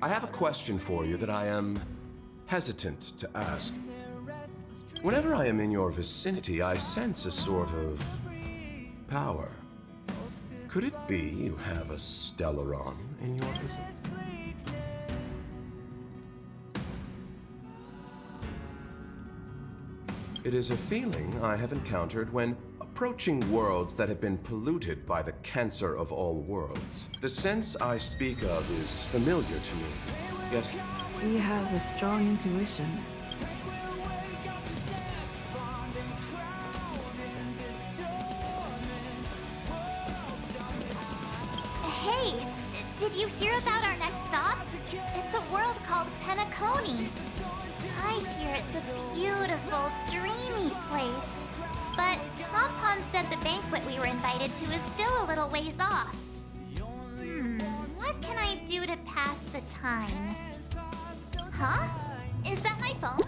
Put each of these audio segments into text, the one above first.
I have a question for you that I am hesitant to ask. Whenever I am in your vicinity, I sense a sort of power. Could it be you have a Stellaron in your vicinity? It is a feeling I have encountered when approaching worlds that have been polluted by the cancer of all worlds. The sense I speak of is familiar to me, yet... He has a strong intuition. Hey, did you hear about our next stop? It's a world called Penacony. I hear it's a beautiful, dreamy place. But Pom-Pom said the banquet we were invited to is still a little ways off. What can I do to pass the time? Huh? Is that my phone?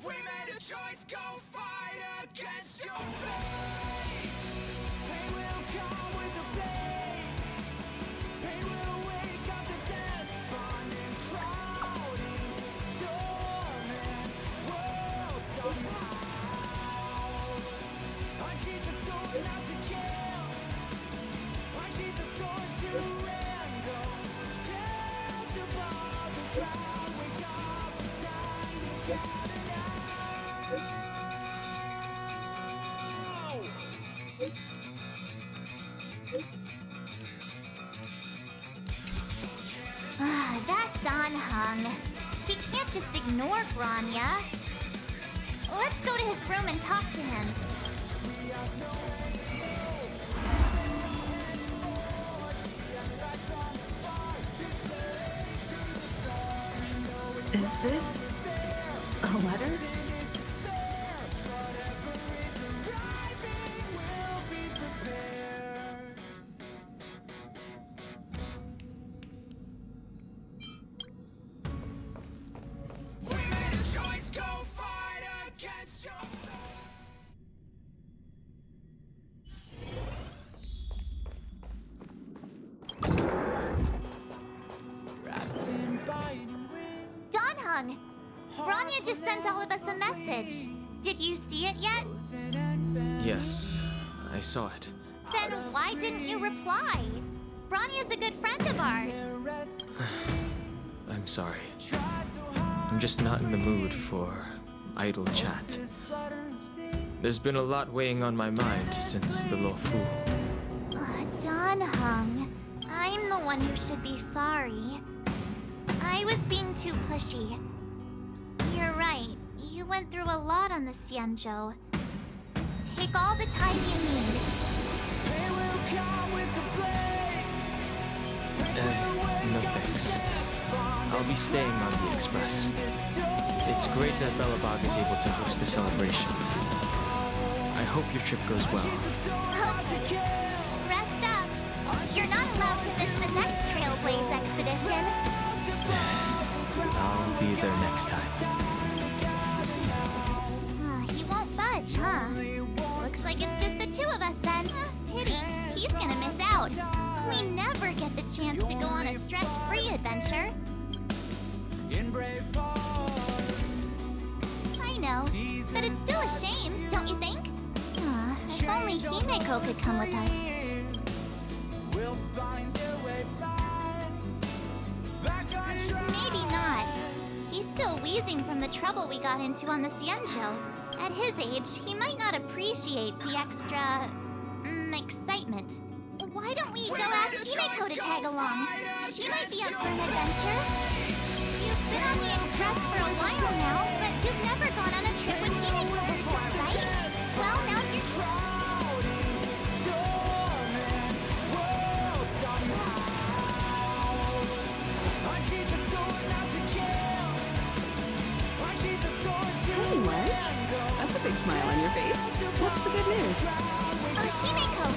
We made a choice, go fight against your fate. Pain will come with the blade. Pain will wake up the despondent crowd in this storming world somehow. Unsheath the sword not to kill. Unsheath the sword to end those clouds above the ground. Wake up, it's time to get. That Don Hung. He can't just ignore Bronya. Let's go to his room and talk to him. Is this a letter? Bronya just sent all of us a message. Did you see it yet? Yes, I saw it. Then why didn't you reply? Bronya's a good friend of ours. I'm sorry. I'm just not in the mood for idle chat. There's been a lot weighing on my mind since the Lofu. Don Hung, I'm the one who should be sorry. I was being too pushy. You're right. You went through a lot on the Xianzhou. Take all the time you need. No thanks. I'll be staying on the Express. It's great that Belobog is able to host a celebration. I hope your trip goes well. Rest up. You're not allowed to miss the next Trailblaze expedition. I'll be there next time. He won't budge, huh? Looks like it's just the two of us then. Pity. He's gonna miss out. We never get the chance to go on a stress-free adventure. I know, but it's still a shame, don't you think? If only Himeko could come with us. Maybe not. He's still wheezing from the trouble we got into on the Xianzhou. At his age, he might not appreciate the extra... excitement. Why don't we go ask Himeko to tag along? She might be up for an adventure. You've been on the Express for a while now, but you've never gone on a trip with Himeko before, right? Well, now's your chance. a big smile on your face. What's the good news? Himeko,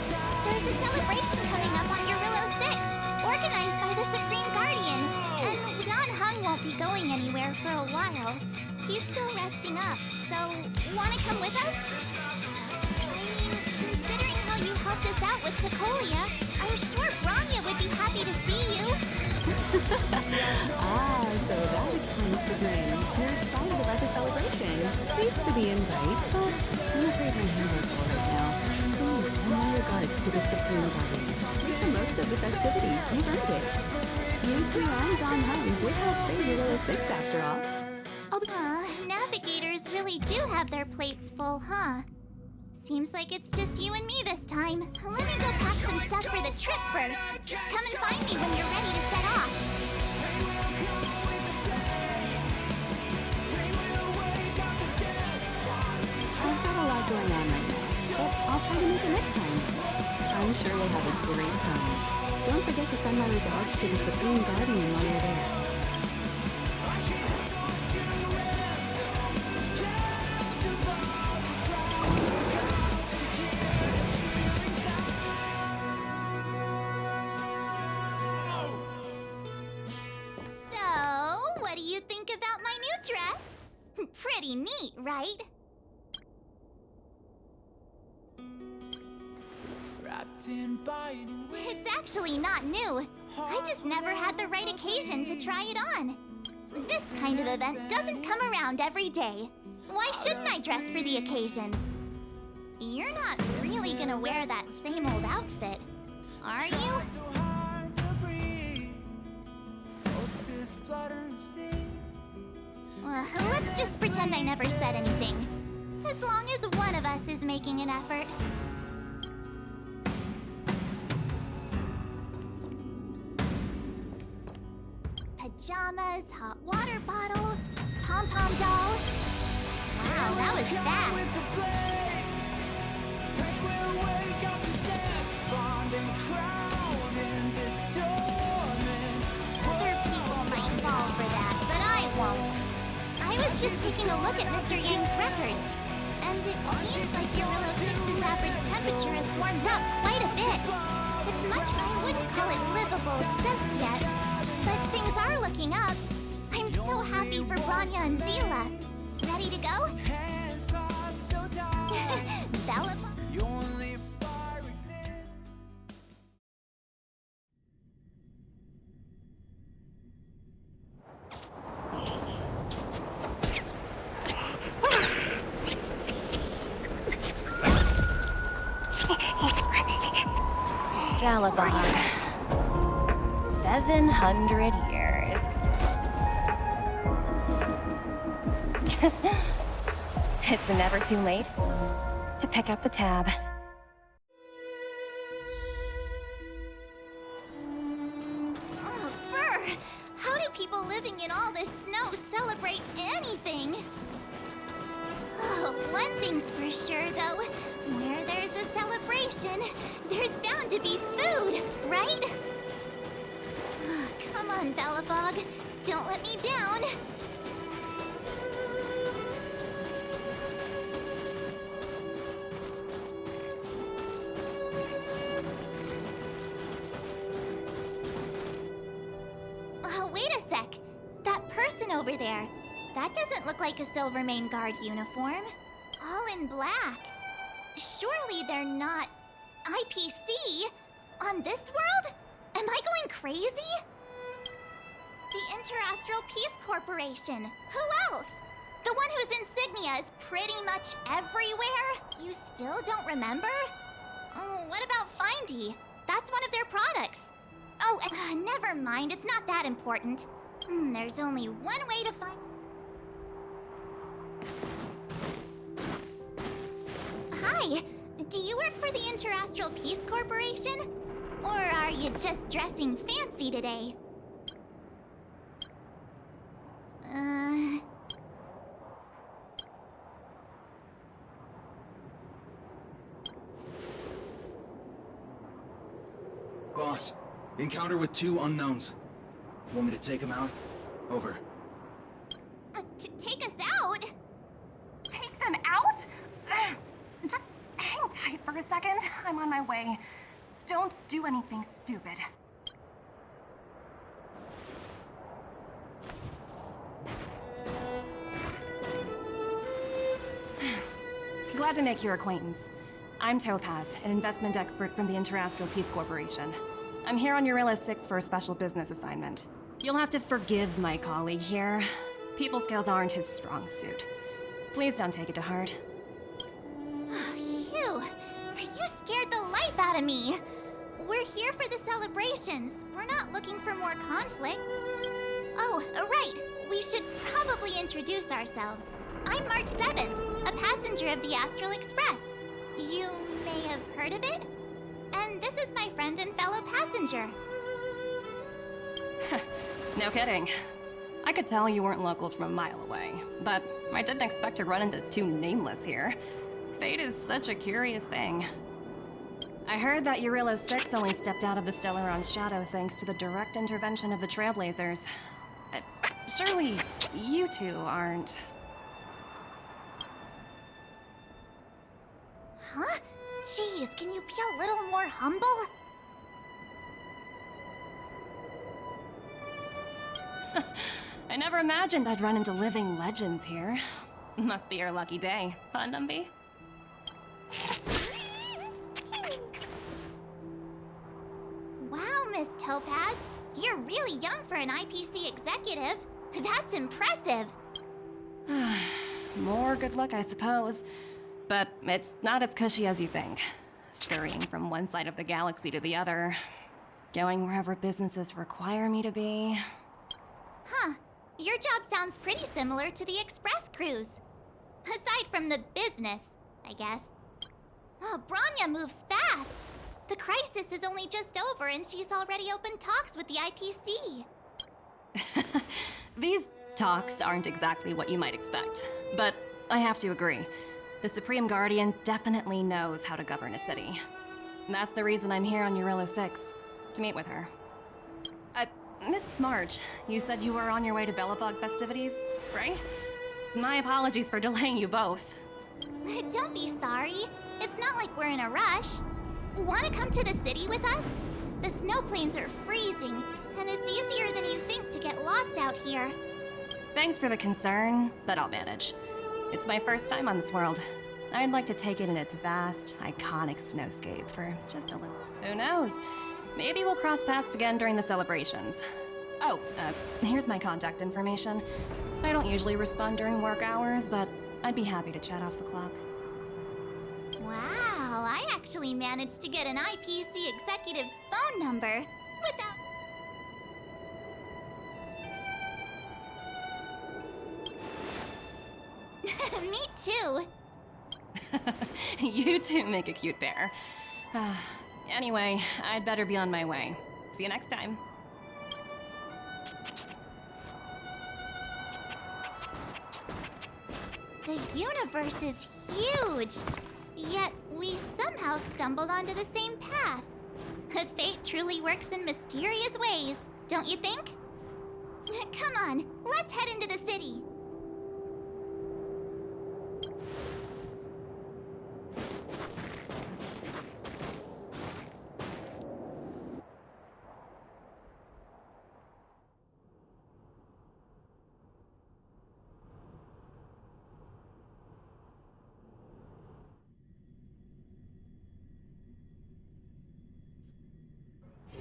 there's a celebration coming up on Jarilo VI, organized by the Supreme Guardian. And Don Hung won't be going anywhere for a while. He's still resting up, so wanna come with us? I mean, considering how you helped us out with Picolia, I'm sure Bronya would be happy to see you. Ah, so that explains the name. You're excited about the celebration. Thanks for the invite, but I'm afraid my hands are full right now. Please send my regards to the Supreme Guardian. Make the most of the festivities. You've earned it. You two and Don Hung did help save Jarilo VI after all. Navigators really do have their plates full, huh? Seems like it's just you and me this time. Let me go pack some stuff for the trip first. Come and find me when you're ready to set off. I've got a lot going on right now, but I'll try to make it next time. I'm sure we'll have a great time. Don't forget to send my regards to the Supreme Guardian while you're there. So, what do you think about my new dress? Pretty neat, right? It's actually not new. I just never had the right occasion to try it on. This kind of event doesn't come around every day. Why shouldn't I dress for the occasion? You're not really gonna wear that same old outfit, are you? Let's just pretend I never said anything. As long as one of us is making an effort. Pajamas, hot water bottle, pom-pom doll. Wow, that was fast. Other people might fall for that, but I won't. I was just taking a look at Mr. Yang's records, and it seems like Jarilo VI's average temperature has warmed up quite a bit. It's much, I wouldn't call it livable just yet, but things are looking up. I'm so happy for Bronya and Zila. Ready to go? Belobog. Belobog. 700 years. It's never too late to pick up the tab. Oh, Brr! How do people living in all this snow celebrate anything? Oh, one thing's for sure, though. Where there's a celebration, there's bound to be food, right? Come on, Belobog. Don't let me down. Oh, wait a sec. That person over there. That doesn't look like a Silvermane Guard uniform. All in black. Surely they're not IPC on this world? Am I going crazy? The Interastral Peace Corporation. Who else? The one whose insignia is pretty much everywhere? You still don't remember? Oh, what about Findy? That's one of their products. Oh, never mind. It's not that important. There's only one way to find... Hi. Do you work for the Interastral Peace Corporation? Or are you just dressing fancy today? Boss, encounter with 2 unknowns. Want me to take them out? Over. Take us out? Take them out? for a second? I'm on my way. Don't do anything stupid. Glad to make your acquaintance. I'm Topaz, an investment expert from the Interastral Peace Corporation. I'm here on Jarilo VI for a special business assignment. You'll have to forgive my colleague here. People skills aren't his strong suit. Please don't take it to heart. Phew! You scared the life out of me! We're here for the celebrations. We're not looking for more conflicts. Oh, right. We should probably introduce ourselves. I'm March 7th, a passenger of the Astral Express. You may have heard of it? And this is my friend and fellow passenger. No kidding. I could tell you weren't locals from a mile away, but I didn't expect to run into two nameless here. Fate is such a curious thing. I heard that Jarilo VI only stepped out of the Stellaron's shadow thanks to the direct intervention of the Trailblazers. Surely, you two aren't... Huh? Jeez, can you be a little more humble? I never imagined I'd run into living legends here. Must be your lucky day, huh, Numby? Wow, Miss Topaz. You're really young for an IPC executive. That's impressive. More good luck, I suppose. But it's not as cushy as you think. Scurrying from one side of the galaxy to the other. Going wherever businesses require me to be. Huh. Your job sounds pretty similar to the express cruise. Aside from the business, I guess. Oh, Bronya moves fast. The crisis is only just over and she's already opened talks with the IPC. These talks aren't exactly what you might expect, but I have to agree. The Supreme Guardian definitely knows how to govern a city. And that's the reason I'm here on Jarilo VI, to meet with her. Miss March, you said you were on your way to Belobog festivities, right? My apologies for delaying you both. Don't be sorry. It's not like we're in a rush. Want to come to the city with us? The snowplains are freezing, and it's easier than you think to get lost out here. Thanks for the concern, but I'll manage. It's my first time on this world. I'd like to take it in its vast, iconic snowscape for just a little. Who knows? Maybe we'll cross paths again during the celebrations. Oh, here's my contact information. I don't usually respond during work hours, but I'd be happy to chat off the clock. Wow, I actually managed to get an IPC executive's phone number without... Me too. You two make a cute pair. Anyway, I'd better be on my way. See you next time. The universe is huge, yet we somehow stumbled onto the same path. Fate truly works in mysterious ways, don't you think? Come on, let's head into the city.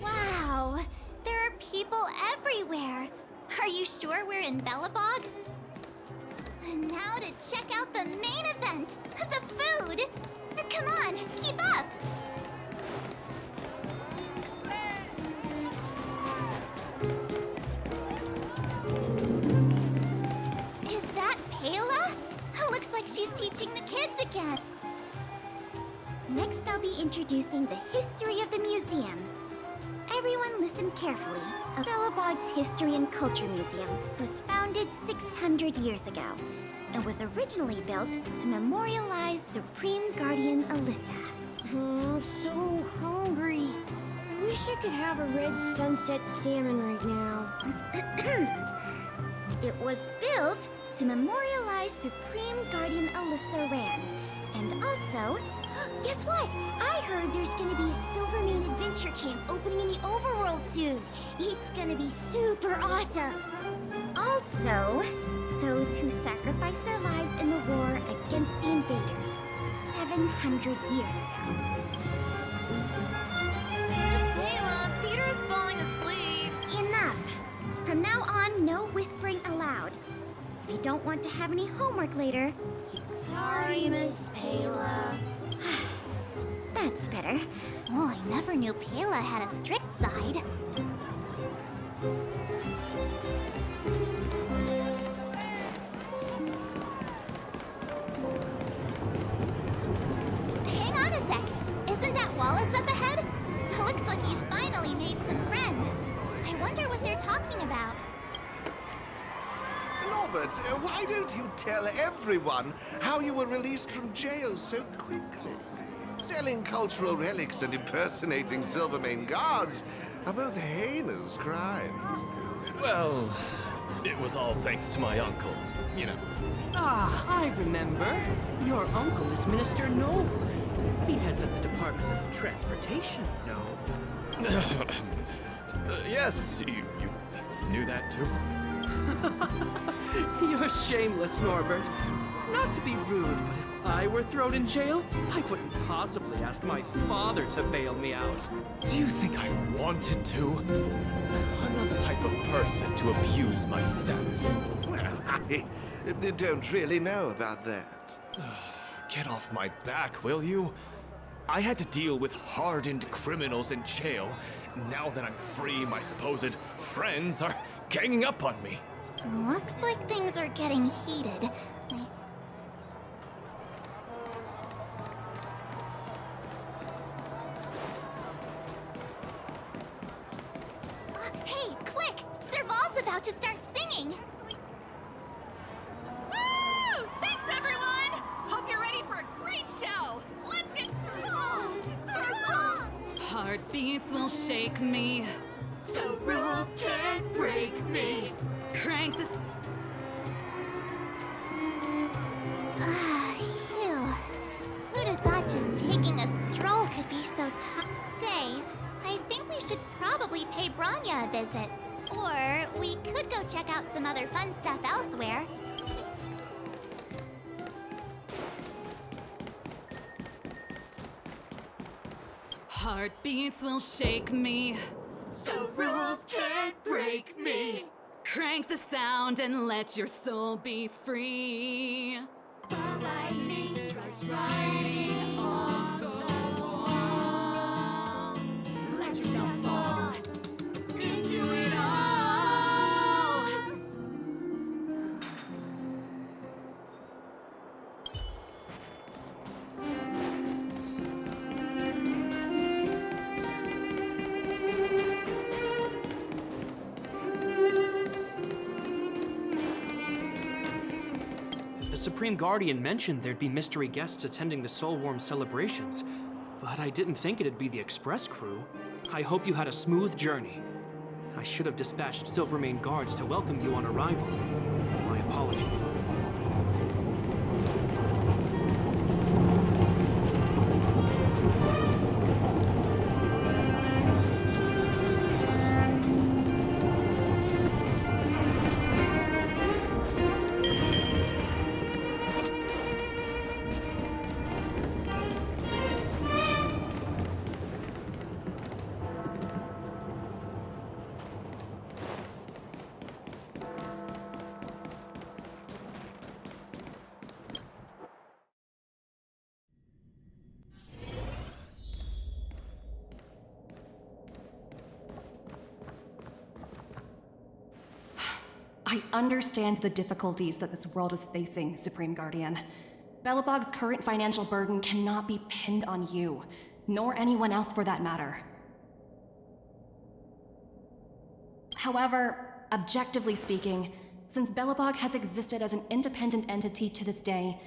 Wow, there are people everywhere. Are you sure we're in Belobog? And now to check out the main event, the food. Come on, keep up. Is that Payla? Looks like she's teaching the kids again. Next, I'll be introducing the history of the museum. Everyone listen carefully. Belobog's History and Culture Museum was founded 600 years ago and was originally built to memorialize Supreme Guardian Alyssa. I'm so hungry. I wish I could have a red sunset salmon right now. It was built to memorialize Supreme Guardian Alyssa Rand, and also Guess what? I heard there's gonna be a Silvermane adventure camp opening in the overworld soon. It's gonna be super awesome. Also, those who sacrificed their lives in the war against the invaders 700 years ago. Miss Pela, Peter is falling asleep. Enough! From now on, no whispering aloud. If you don't want to have any homework later... Sorry, Miss Pela. That's better. Oh, I never knew Pela had a strict side. Hang on a sec. Isn't that Wallace up ahead? Looks like he's finally made some friends. I wonder what they're talking about. Robert, why don't you tell everyone how you were released from jail so quickly? Selling cultural relics and impersonating Silvermane guards are both heinous crimes. Well, it was all thanks to my uncle, you know. Ah, I remember. Your uncle is Minister Noel. He heads up the Department of Transportation, no? Yes, you knew that too? You're shameless, Norbert. Not to be rude, but if I were thrown in jail, I wouldn't possibly ask my father to bail me out. Do you think I wanted to? I'm not the type of person to abuse my status. Well, I don't really know about that. Get off my back, will you? I had to deal with hardened criminals in jail. Now that I'm free, my supposed friends are ganging up on me. Looks like things are getting heated. Hey, quick! Serval's about to start singing! Woo! Thanks, everyone! Hope you're ready for a great show! Let's get Serval! Serval! Heartbeats will shake me, so rules can't break me. Crank this. Phew. Who'd have thought just taking a stroll could be so tough? Say, I think we should probably pay Bronya a visit. Or we could go check out some other fun stuff elsewhere. Heartbeats will shake me, so rules can't break me. Crank the sound and let your soul be free. The lightning strikes right off the wall. Let yourself fall into it all. The Supreme Guardian mentioned there'd be mystery guests attending the Soulworm celebrations, but I didn't think it'd be the Express crew. I hope you had a smooth journey. I should have dispatched Silvermane guards to welcome you on arrival. My apologies. I understand the difficulties that this world is facing, Supreme Guardian. Belobog's current financial burden cannot be pinned on you, nor anyone else for that matter. However, objectively speaking, since Belobog has existed as an independent entity to this day,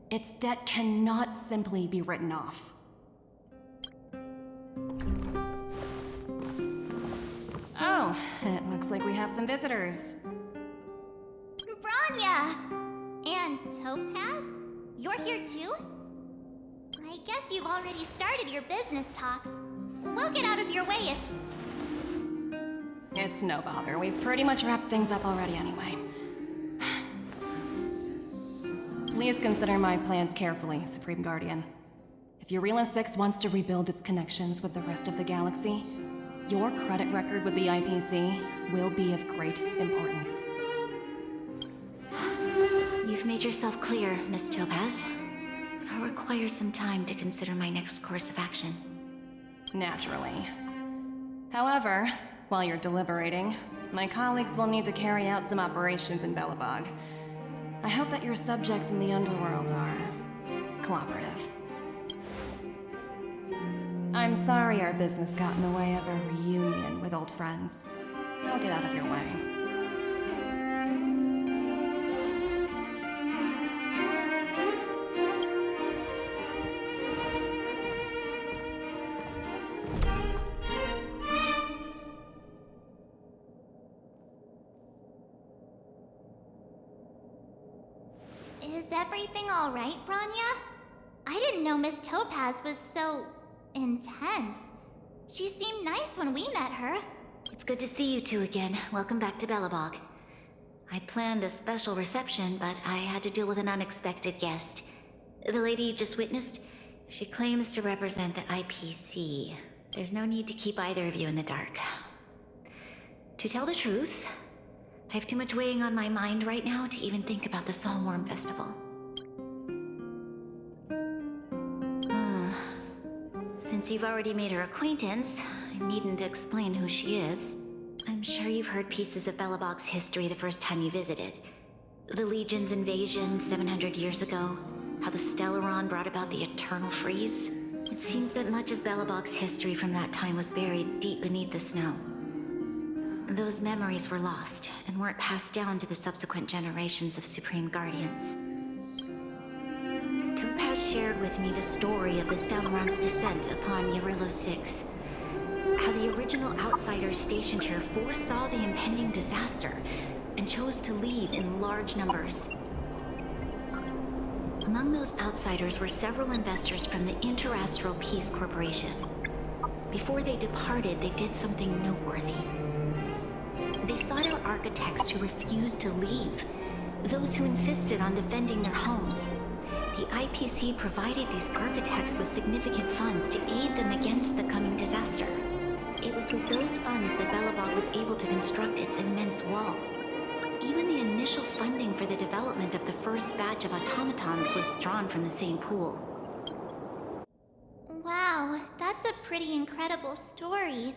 its debt cannot simply be written off. Oh, it looks like we have some visitors. Bronya! And Topaz? You're here too? I guess you've already started your business talks. We'll get out of your way if... It's no bother. We've pretty much wrapped things up already anyway. Please consider my plans carefully, Supreme Guardian. If Jarilo VI wants to rebuild its connections with the rest of the galaxy, your credit record with the IPC will be of great importance. You've made yourself clear, Miss Topaz. I'll require some time to consider my next course of action. Naturally. However, while you're deliberating, my colleagues will need to carry out some operations in Belobog. I hope that your subjects in the underworld are cooperative. I'm sorry our business got in the way of a reunion with old friends. I'll get out of your way. Is everything all right, Bronya? I didn't know Miss Topaz was so... intense. She seemed nice when we met her. It's good to see you two again. Welcome back to Belobog. I'd planned a special reception, but I had to deal with an unexpected guest. The lady you just witnessed, she claims to represent the IPC. There's no need to keep either of you in the dark. To tell the truth, I have too much weighing on my mind right now to even think about the Soulworm Festival. Since you've already made her acquaintance, I needn't explain who she is. I'm sure you've heard pieces of Belobog's history the first time you visited. The Legion's invasion 700 years ago, how the Stellaron brought about the eternal freeze. It seems that much of Belobog's history from that time was buried deep beneath the snow. Those memories were lost and weren't passed down to the subsequent generations of Supreme Guardians. Topaz shared with me the story of the Stellaron's descent upon Jarilo VI. How the original outsiders stationed here foresaw the impending disaster and chose to leave in large numbers. Among those outsiders were several investors from the Interastral Peace Corporation. Before they departed, they did something noteworthy. They sought out architects who refused to leave, those who insisted on defending their homes. The IPC provided these architects with significant funds to aid them against the coming disaster. It was with those funds that Belobog was able to construct its immense walls. Even the initial funding for the development of the first batch of automatons was drawn from the same pool. Wow, that's a pretty incredible story.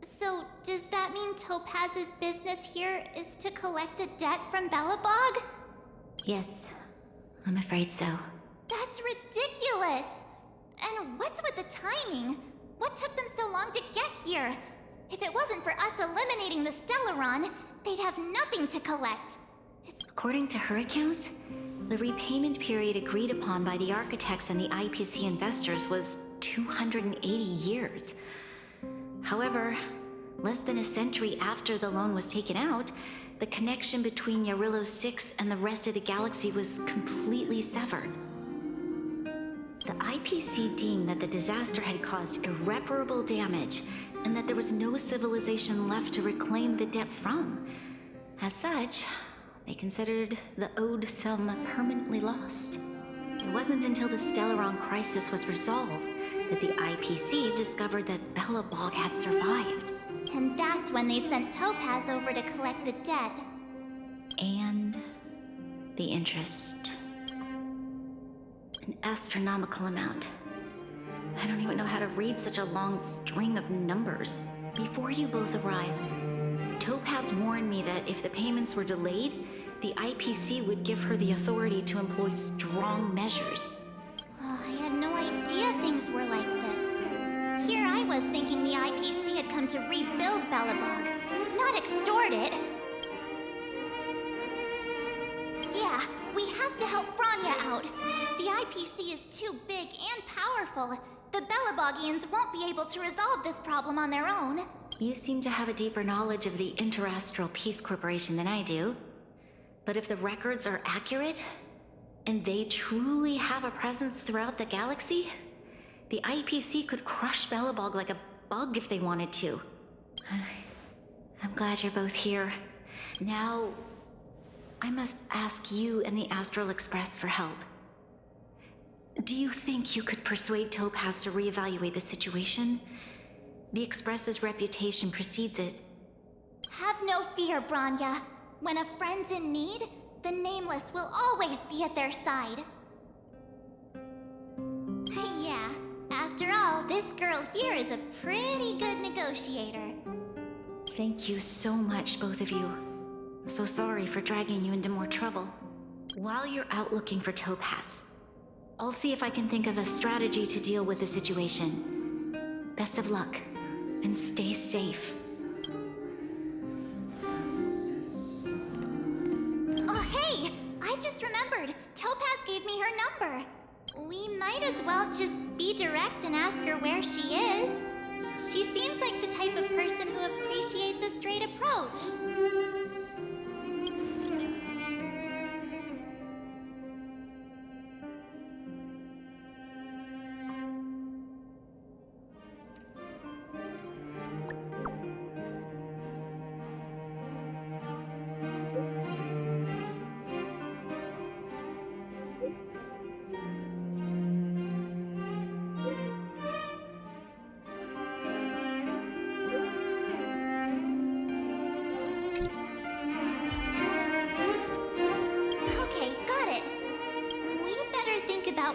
So, does that mean Topaz's business here is to collect a debt from Belobog? Yes, I'm afraid so. That's ridiculous! And what's with the timing? What took them so long to get here? If it wasn't for us eliminating the Stellaron, they'd have nothing to collect. According to her account, the repayment period agreed upon by the architects and the IPC investors was 280 years. However, less than a century after the loan was taken out, the connection between Jarilo VI and the rest of the galaxy was completely severed. The IPC deemed that the disaster had caused irreparable damage and that there was no civilization left to reclaim the debt from. As such, they considered the owed sum permanently lost. It wasn't until the Stellaron crisis was resolved that the IPC discovered that Belobog had survived. And that's when they sent Topaz over to collect the debt. And the interest. An astronomical amount. I don't even know how to read such a long string of numbers. Before you both arrived, Topaz warned me that if the payments were delayed, the IPC would give her the authority to employ strong measures. Oh, I had no idea things were like this. Here I was thinking the IPC had come to rebuild Belobog, not extort it. Yeah, we have to help Bronya out. The IPC is too big and powerful. The Belobogians won't be able to resolve this problem on their own. You seem to have a deeper knowledge of the Interastral Peace Corporation than I do. But if the records are accurate, and they truly have a presence throughout the galaxy, The IPC could crush Belobog like a bug if they wanted to. I'm glad you're both here. Now, I must ask you and the Astral Express for help. Do you think you could persuade Topaz to reevaluate the situation? The Express's reputation precedes it. Have no fear, Bronya. When a friend's in need, the Nameless will always be at their side. Yeah, after all, this girl here is a pretty good negotiator. Thank you so much, both of you. I'm so sorry for dragging you into more trouble. While you're out looking for Topaz, I'll see if I can think of a strategy to deal with the situation. Best of luck, and stay safe. Oh, hey! I just remembered. Topaz gave me her number. We might as well just be direct and ask her where she is. She seems like the type of person who appreciates a straight approach.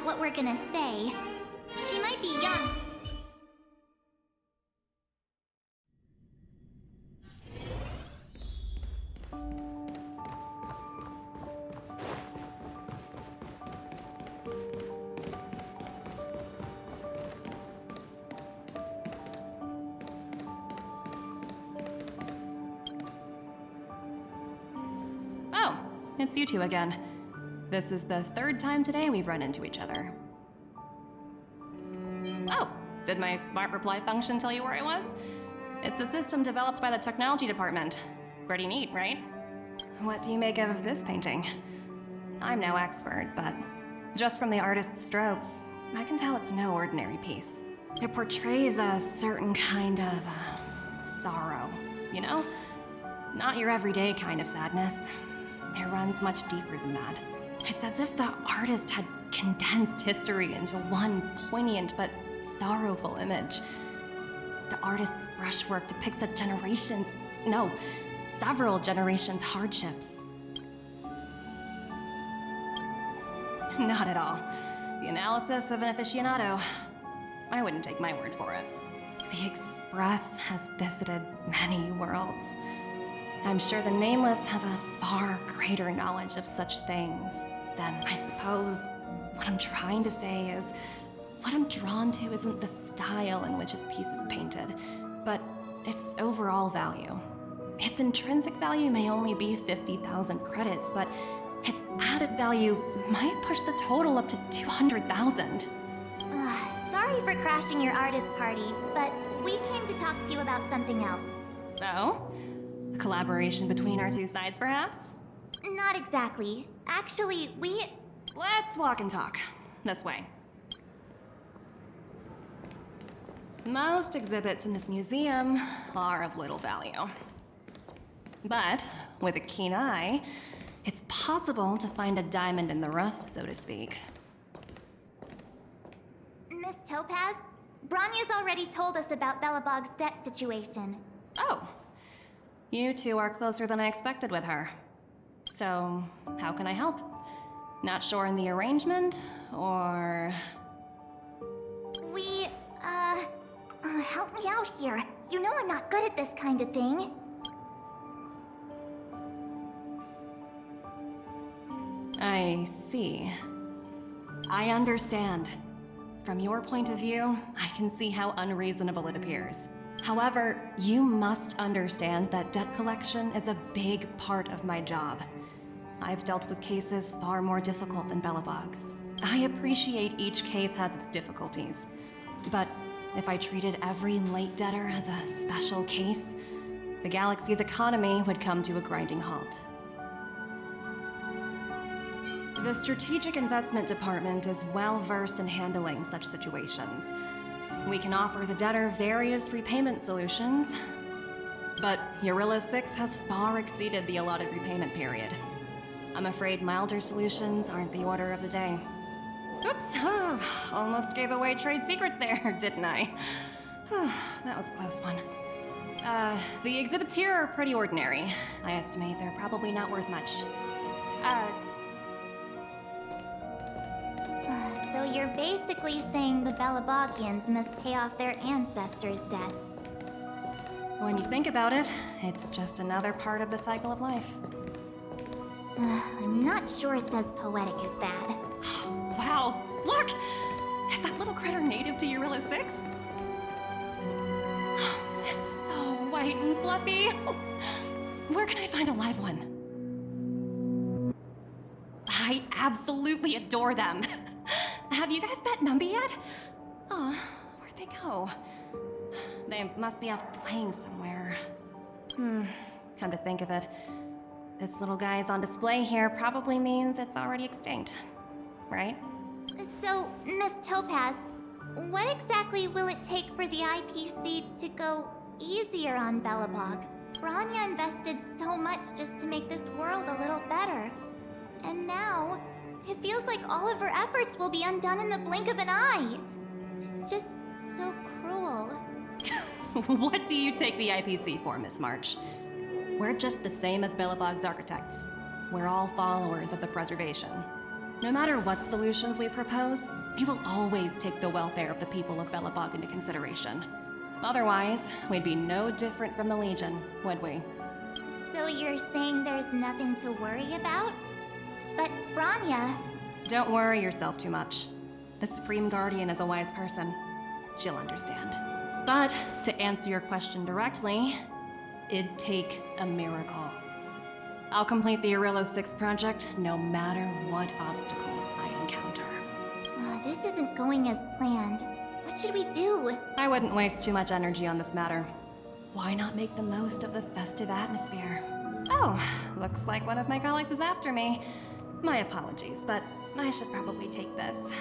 What we're gonna say. She might be young. Oh, it's you two again. This is the third time today we've run into each other. Oh, did my smart reply function tell you where I was? It's a system developed by the technology department. Pretty neat, right? What do you make of this painting? I'm no expert, but just from the artist's strokes, I can tell it's no ordinary piece. It portrays a certain kind of sorrow, you know? Not your everyday kind of sadness. It runs much deeper than that. It's as if the artist had condensed history into one poignant but sorrowful image. The artist's brushwork depicts several generations' hardships. Not at all. The analysis of an aficionado. I wouldn't take my word for it. The Express has visited many worlds. I'm sure the Nameless have a far greater knowledge of such things than, I suppose, what I'm trying to say is, what I'm drawn to isn't the style in which a piece is painted, but its overall value. Its intrinsic value may only be 50,000 credits, but its added value might push the total up to 200,000. Sorry for crashing your artist party, but we came to talk to you about something else. Oh? A collaboration between our two sides, perhaps? Not exactly. Actually, Let's walk and talk. This way. Most exhibits in this museum are of little value. But with a keen eye, it's possible to find a diamond in the rough, so to speak. Miss Topaz, Bronya's already told us about Belobog's debt situation. Oh. You two are closer than I expected with her. So, how can I help? Not sure in the arrangement, or... Help me out here. You know I'm not good at this kind of thing. I see. I understand. From your point of view, I can see how unreasonable it appears. However, you must understand that debt collection is a big part of my job. I've dealt with cases far more difficult than Belobog's. I appreciate each case has its difficulties, but if I treated every late debtor as a special case, the galaxy's economy would come to a grinding halt. The Strategic Investment Department is well versed in handling such situations. We can offer the debtor various repayment solutions, but Jarilo VI has far exceeded the allotted repayment period. I'm afraid milder solutions aren't the order of the day. Oops, almost gave away trade secrets there, didn't I? That was a close one. The exhibits here are pretty ordinary. I estimate they're probably not worth much. So you're basically saying the Belobogians must pay off their ancestors' debts. When you think about it, it's just another part of the cycle of life. I'm not sure it's as poetic as that. Wow, look! Is that little critter native to Jarilo VI? It's so white and fluffy. Where can I find a live one? I absolutely adore them. Have you guys met Numby yet? Oh, where'd they go? They must be off playing somewhere. Come to think of it, this little guy is on display here probably means it's already extinct, right? So, Miss Topaz, what exactly will it take for the IPC to go easier on Belobog? Bronya invested so much just to make this world a little better. And now, it feels like all of her efforts will be undone in the blink of an eye. It's just so cruel. What do you take the IPC for, Miss March? We're just the same as Belobog's architects. We're all followers of the preservation. No matter what solutions we propose, we will always take the welfare of the people of Belobog into consideration. Otherwise, we'd be no different from the Legion, would we? So you're saying there's nothing to worry about? But Bronya... Don't worry yourself too much. The Supreme Guardian is a wise person. She'll understand. But, to answer your question directly, it'd take a miracle. I'll complete the Jarilo VI project no matter what obstacles I encounter. This isn't going as planned. What should we do? I wouldn't waste too much energy on this matter. Why not make the most of the festive atmosphere? Oh, looks like one of my colleagues is after me. My apologies, but I should probably take this.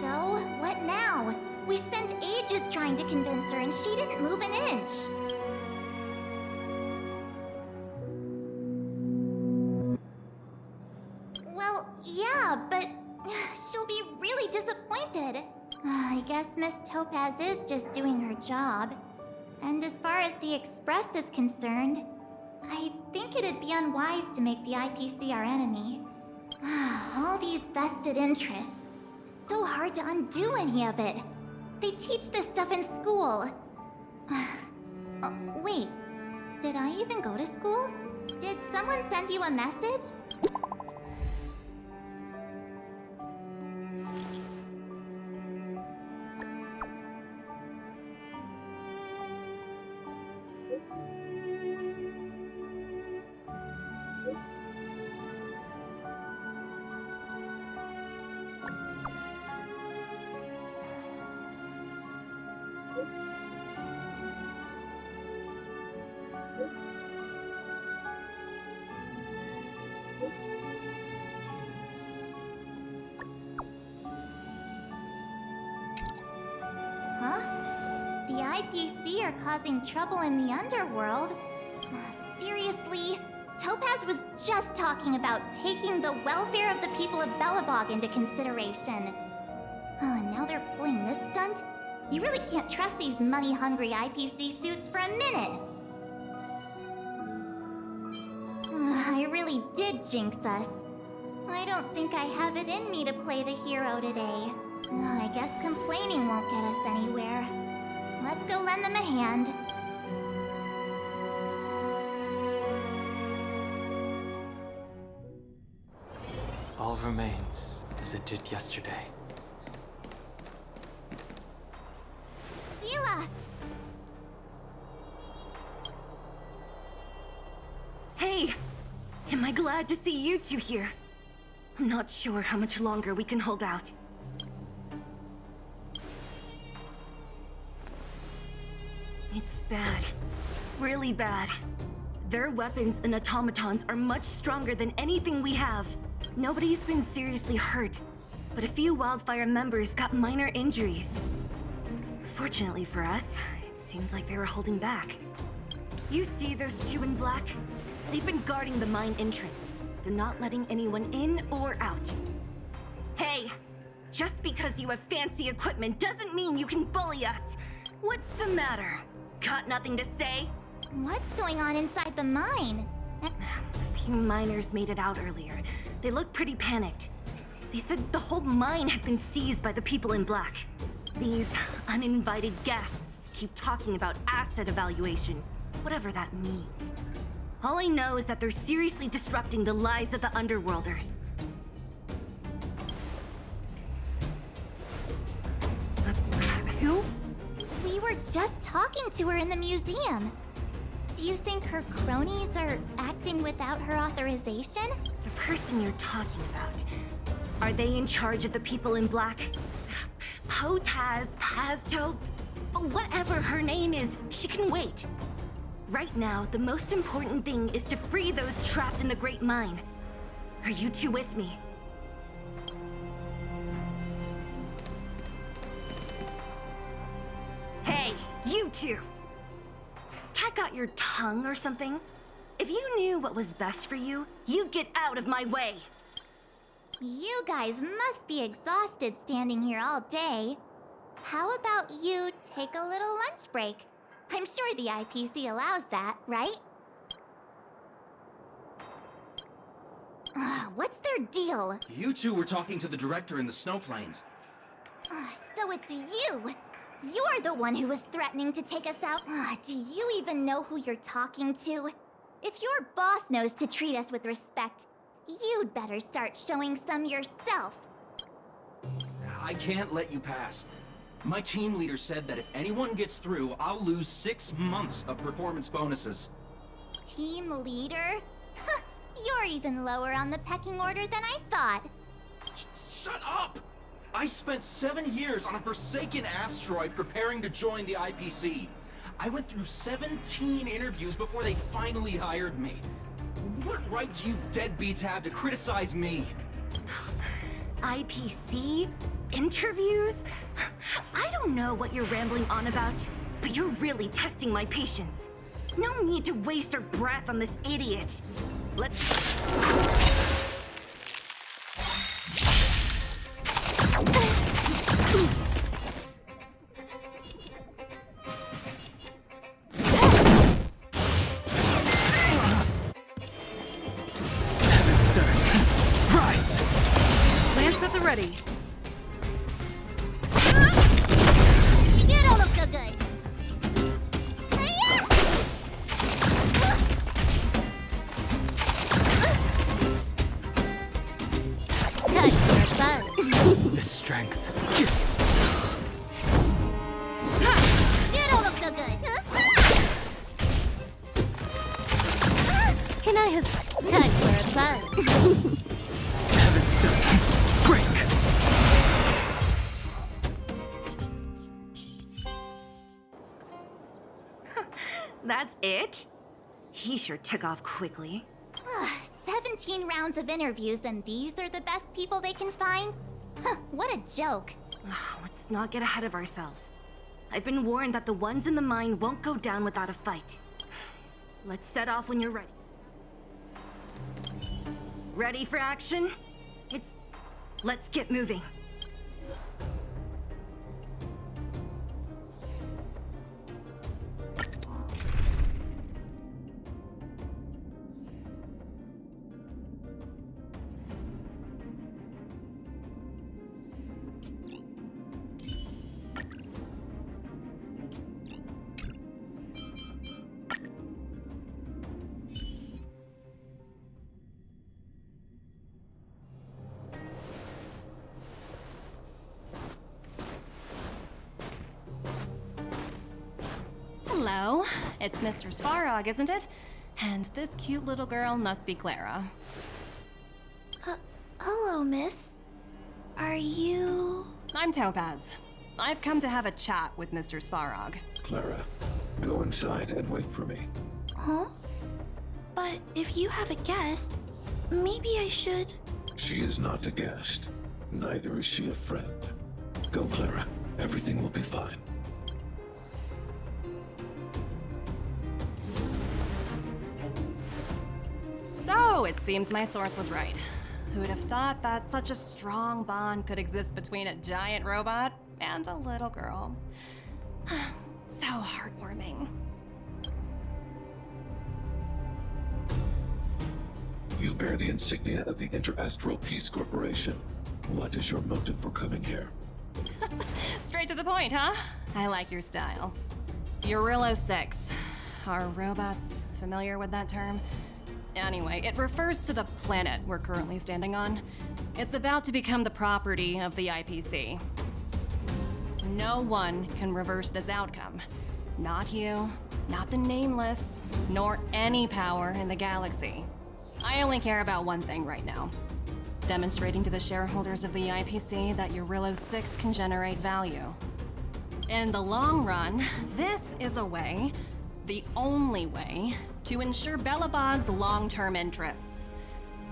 So, what now? We spent ages trying to convince her and she didn't move an inch. Well, yeah, but she'll be really disappointed. I guess Miss Topaz is just doing her job. And as far as the Express is concerned, I think it'd be unwise to make the IPC our enemy. All these vested interests. So hard to undo any of it. They teach this stuff in school. Wait, did I even go to school? Did someone send you a message? The IPC are causing trouble in the underworld? Seriously? Topaz was just talking about taking the welfare of the people of Belobog into consideration. Now they're pulling this stunt? You really can't trust these money-hungry IPC suits for a minute. I really did jinx us. I don't think I have it in me to play the hero today. I guess complaining won't get us anywhere. Let's go lend them a hand. All remains as it did yesterday. Zila! Hey! Am I glad to see you two here? I'm not sure how much longer we can hold out. It's bad. Really bad. Their weapons and automatons are much stronger than anything we have. Nobody's been seriously hurt, but a few Wildfire members got minor injuries. Fortunately for us, it seems like they were holding back. You see those two in black? They've been guarding the mine entrance. They're not letting anyone in or out. Hey! Just because you have fancy equipment doesn't mean you can bully us! What's the matter? Got nothing to say? What's going on inside the mine? A few miners made it out earlier. They looked pretty panicked. They said the whole mine had been seized by the people in black. These uninvited guests keep talking about asset evaluation, whatever that means. All I know is that they're seriously disrupting the lives of the Underworlders. Who? We were just talking to her in the museum. Do you think her cronies are acting without her authorization? The person you're talking about. Are they in charge of the people in black? Potaz, Pazto, whatever her name is, she can wait. Right now, the most important thing is to free those trapped in the Great Mine. Are you two with me? Hey, you two! Cat got your tongue or something? If you knew what was best for you, you'd get out of my way! You guys must be exhausted standing here all day. How about you take a little lunch break? I'm sure the IPC allows that, right? What's their deal? You two were talking to the director in the snowplains. So it's you! You're the one who was threatening to take us out. Do you even know who you're talking to? If your boss knows to treat us with respect, you'd better start showing some yourself. I can't let you pass. My team leader said that if anyone gets through, I'll lose 6 months of performance bonuses. Team leader? You're even lower on the pecking order than I thought. Shut up! I spent 7 years on a forsaken asteroid preparing to join the IPC. I went through 17 interviews before they finally hired me. What right do you deadbeats have to criticize me? IPC? Interviews? I don't know what you're rambling on about, but you're really testing my patience. No need to waste our breath on this idiot. Rise! Lance at the ready. You don't look so good. Time for fun. The strength. You don't look so good. Can I have Time for fun. Heaven's son. Break! That's it? He sure took off quickly. 17 rounds of interviews and these are the best people they can find? What a joke. Let's not get ahead of ourselves. I've been warned that the ones in the mine won't go down without a fight. Let's set off when you're ready. Ready for action? Let's get moving. Hello, it's Mr. Svarog, isn't it? And this cute little girl must be Clara. Hello, miss. Are you... I'm Topaz. I've come to have a chat with Mr. Svarog. Clara, go inside and wait for me. Huh? But if you have a guest, maybe I should... She is not a guest. Neither is she a friend. Go, Clara. Everything will be fine. So, it seems my source was right. Who would have thought that such a strong bond could exist between a giant robot and a little girl? So heartwarming. You bear the insignia of the Interastral Peace Corporation. What is your motive for coming here? Straight to the point, huh? I like your style. Jarilo VI. Are robots familiar with that term? Anyway, it refers to the planet we're currently standing on. It's about to become the property of the IPC. No one can reverse this outcome. Not you, not the Nameless, nor any power in the galaxy. I only care about one thing right now. Demonstrating to the shareholders of the IPC that Jarilo VI can generate value. In the long run, this is a way, the only way, to ensure Belobog's long-term interests.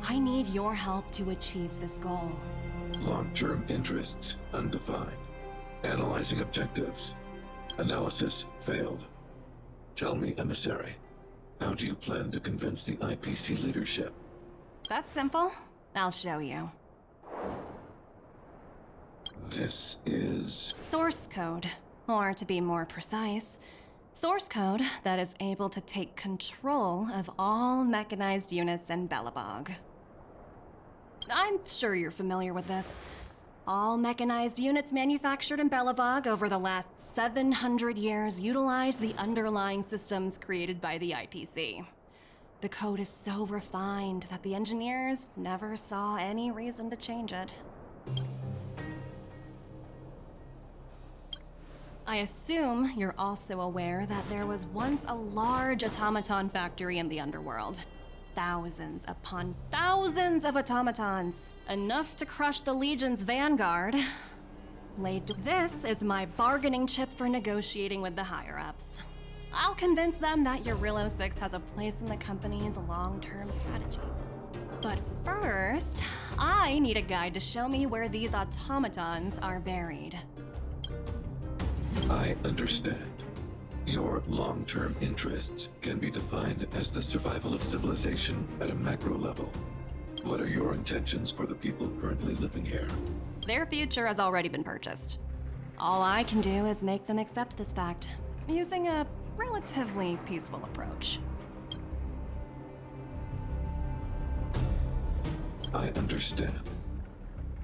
I need your help to achieve this goal. Long-term interests undefined. Analyzing objectives. Analysis failed. Tell me, emissary, how do you plan to convince the IPC leadership? That's simple. I'll show you. This is... Source code. Or to be more precise, source code that is able to take control of all mechanized units in Belobog. I'm sure you're familiar with this. All mechanized units manufactured in Belobog over the last 700 years utilize the underlying systems created by the IPC. The code is so refined that the engineers never saw any reason to change it. I assume you're also aware that there was once a large automaton factory in the underworld. Thousands upon thousands of automatons, enough to crush the Legion's vanguard. This is my bargaining chip for negotiating with the higher-ups. I'll convince them that Jarilo VI has a place in the company's long-term strategies. But first, I need a guide to show me where these automatons are buried. I understand. Your long-term interests can be defined as the survival of civilization at a macro level. What are your intentions for the people currently living here? Their future has already been purchased. All I can do is make them accept this fact, using a relatively peaceful approach. I understand.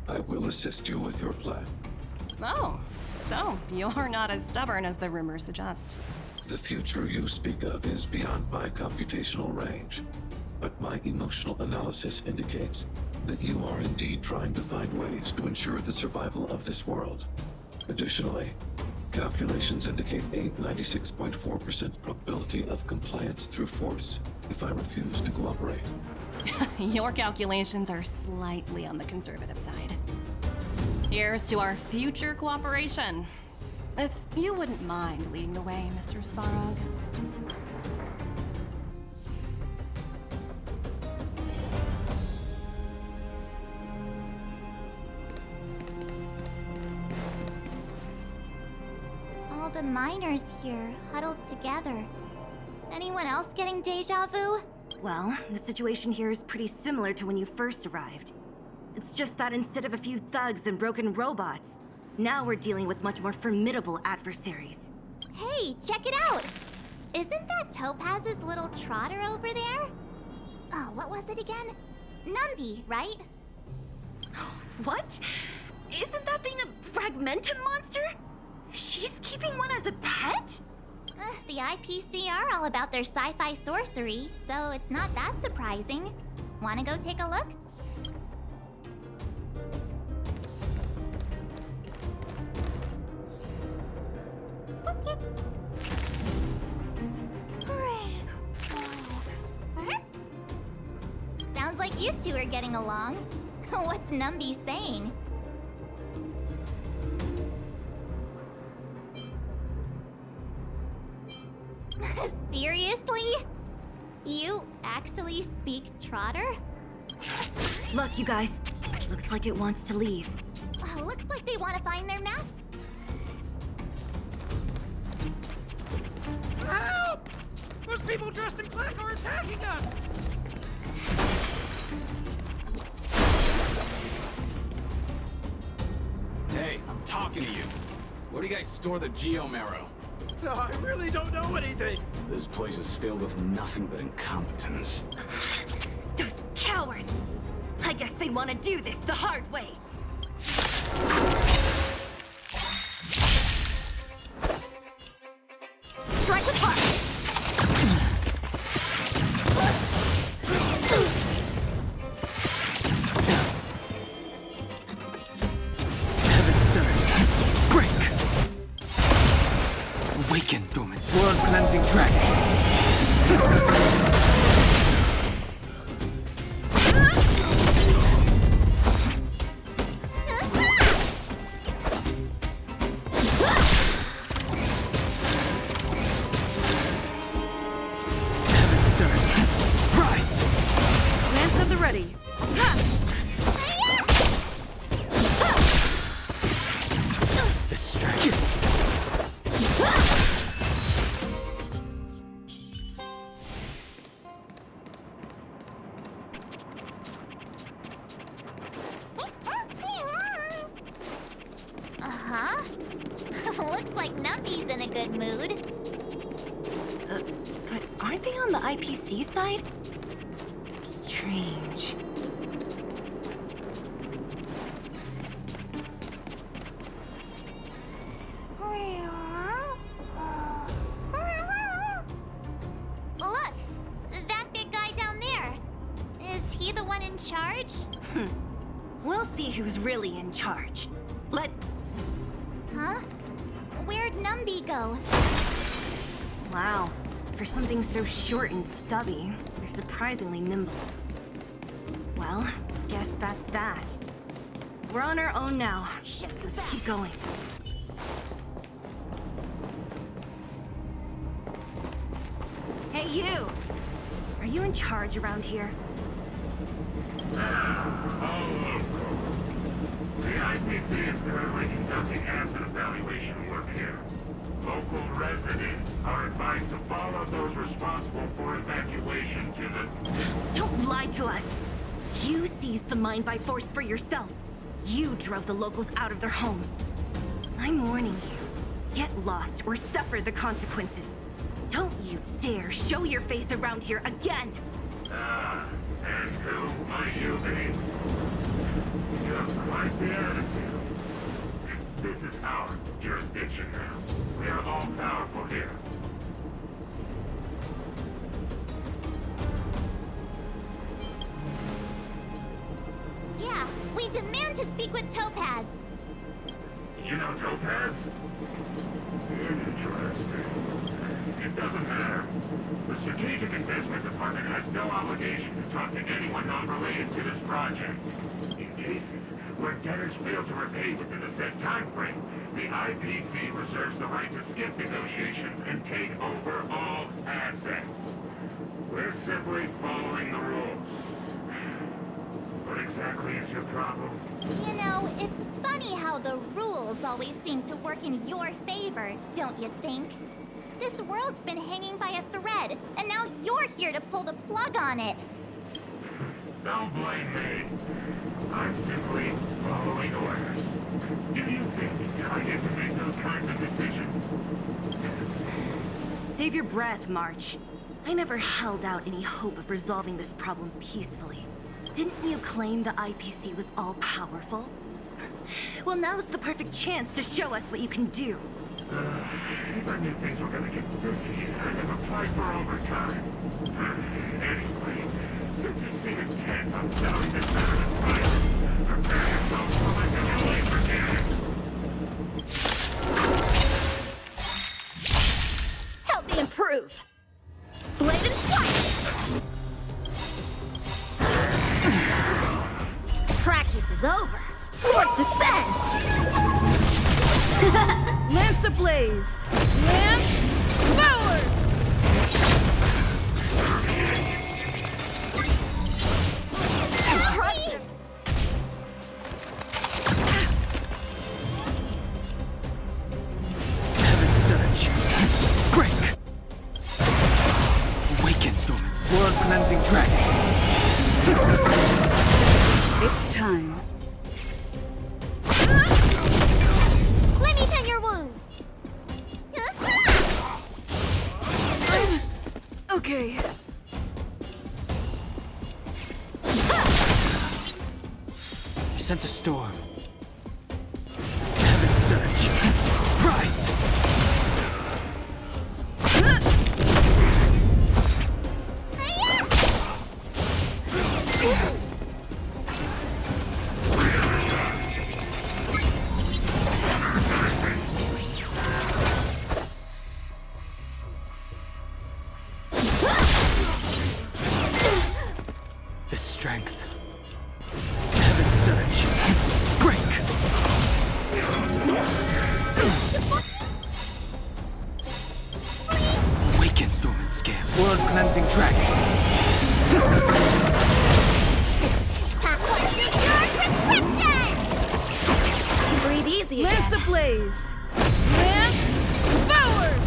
I will assist you with your plan. Oh, so you're not as stubborn as the rumors suggest. The future you speak of is beyond my computational range, but my emotional analysis indicates that you are indeed trying to find ways to ensure the survival of this world. Additionally, calculations indicate a 96.4% probability of compliance through force if I refuse to cooperate. Your calculations are slightly on the conservative side. Here's to our future cooperation. If you wouldn't mind leading the way, Mr. Svarog. All the miners here, huddled together. Anyone else getting deja vu? Well, the situation here is pretty similar to when you first arrived. It's just that instead of a few thugs and broken robots, now we're dealing with much more formidable adversaries. Hey, check it out! Isn't that Topaz's little trotter over there? Oh, what was it again? Numby, right? What? Isn't that thing a fragmentum monster? She's keeping one as a pet? The IPC are all about their sci-fi sorcery, so it's not that surprising. Wanna go take a look? Sounds like you two are getting along. What's Numby saying? Seriously? You actually speak Trotter? Look, you guys. Looks like it wants to leave. Looks like they want to find their master. Help! Those people dressed in black are attacking us! Hey, I'm talking to you. Where do you guys store the Geomarrow? I really don't know anything. This place is filled with nothing but incompetence. Those cowards! I guess they want to do this the hard way. Strike apart! Heaven surrender. Break! Awaken, dormant world-cleansing dragon! Ready. The strike. Uh-huh. Looks like Numpy's in a good mood. But aren't they on the IPC side? Strange. Look! That big guy down there. Is he the one in charge? We'll see who's really in charge. Let's... Huh? Where'd Numby go? Wow. For something so short and stubby, they're surprisingly nimble. Well, guess that's that. We're on our own now. Let's keep going. Hey, you! Are you in charge around here? The IPC is currently conducting asset evaluation work here. Local residents are advised to follow those responsible for evacuation to the... Don't lie to us! You seized the mine by force for yourself. You drove the locals out of their homes. I'm warning you. Get lost or suffer the consequences. Don't you dare show your face around here again! And who might you be? You have quite the attitude. This is our jurisdiction now. We are all powerful here. Yeah, we demand to speak with Topaz. You know Topaz? Interesting. It doesn't matter. The Strategic Investment Department has no obligation to talk to anyone not related to this project. In cases where debtors fail to repay within a set time frame, the IPC reserves the right to skip negotiations and take over all assets. We're simply following the rules. What exactly is your problem? You know, it's funny how the rules always seem to work in your favor, don't you think? This world's been hanging by a thread, and now you're here to pull the plug on it. Don't blame me. I'm simply following orders. Do you think I get to make those kinds of decisions? Save your breath, March. I never held out any hope of resolving this problem peacefully. Didn't you claim the IPC was all-powerful? Well, now's the perfect chance to show us what you can do. If I knew things were gonna get busy, I'd have applied for overtime. Anyway, since you seem intent on selling this matter to privates, prepare yourselves for my delay for Help me improve! Blade and flight! Practice is over. Swords descend! Lance ablaze! Lance forward! World-cleansing dragon. It's time. Let me tend your wounds. Okay. I sense a storm. Heaven surge. Rise! The strength. Heaven surge. Break! Weaken dormant scale. World-cleansing dragon. Top cleansing your prescription! Breathe easy. Lance ablaze. Lance forward!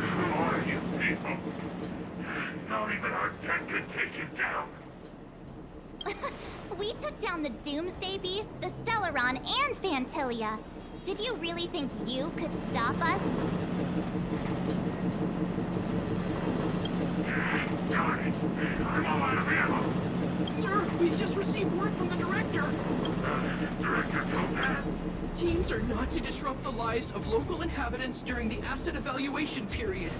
Who are you people? Not even our dead could take you down. We took down the Doomsday Beast, the Stellaron, and Fantilia. Did you really think you could stop us? Darn it! I'm all out of ammo. Sir, we've just received word from the director. Director Topaz? Teams are not to disrupt the lives of local inhabitants during the asset evaluation period.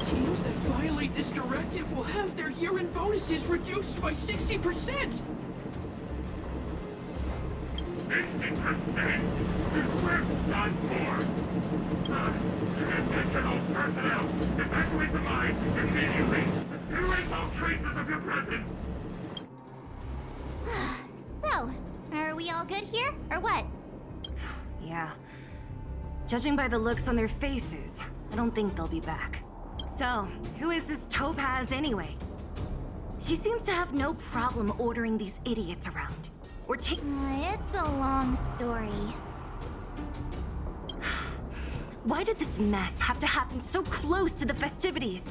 Teams that violate this directive will have their year-end bonuses reduced by 60%! 60%? We're done for! Attention all personnel! Evacuate the mine immediately! Erase all traces of your presence! So, are we all good here, or what? Yeah. Judging by the looks on their faces, I don't think they'll be back. So, who is this Topaz anyway? She seems to have no problem ordering these idiots around. Or take— It's a long story. Why did this mess have to happen so close to the festivities?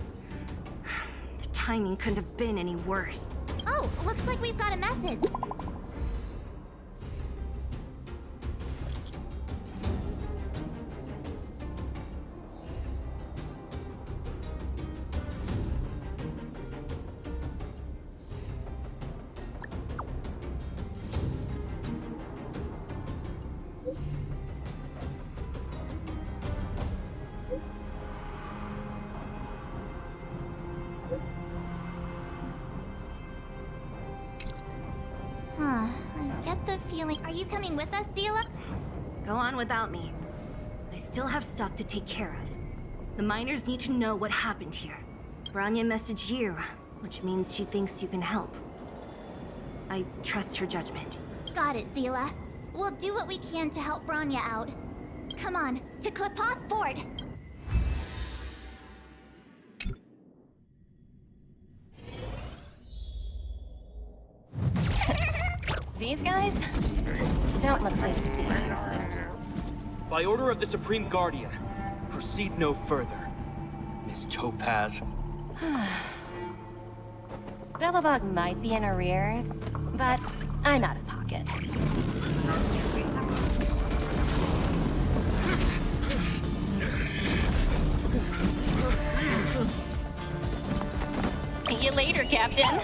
The timing couldn't have been any worse. Oh, looks like we've got a message. Huh, I get the feeling— Are you coming with us, Zila? Go on without me. I still have stuff to take care of. The miners need to know what happened here. Bronya messaged you, which means she thinks you can help. I trust her judgment. Got it, Zila. We'll do what we can to help Bronya out. Come on, to Klipoth Fort! These guys don't look like disease. By order of the Supreme Guardian, proceed no further, Miss Topaz. Belobog might be in arrears, but I'm out of pocket. See you later, Captain.